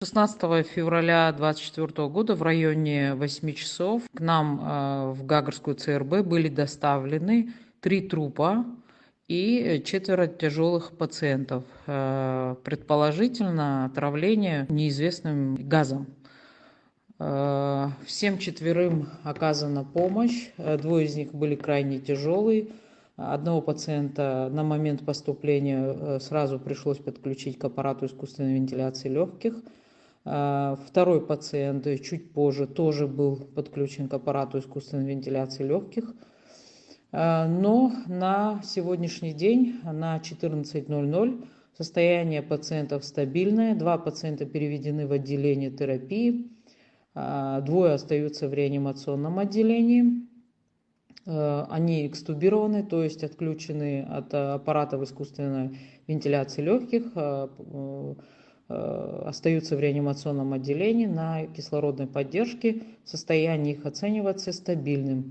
16 февраля 2024 года в районе 8 часов к нам в Гагарскую ЦРБ были доставлены 3 трупа и 4 тяжелых пациентов. Предположительно, отравление неизвестным газом. Всем 4 оказана помощь. 2 из них были крайне тяжелые. Одного пациента на момент поступления сразу пришлось подключить к аппарату искусственной вентиляции легких. 2 пациент чуть позже тоже был подключен к аппарату искусственной вентиляции легких. Но на сегодняшний день, на 14:00, состояние пациентов стабильное. 2 пациента переведены в отделение терапии. 2 остаются в реанимационном отделении. Они экстубированы, то есть отключены от аппаратов искусственной вентиляции легких, остаются в реанимационном отделении на кислородной поддержке. Состояние их оценивается стабильным.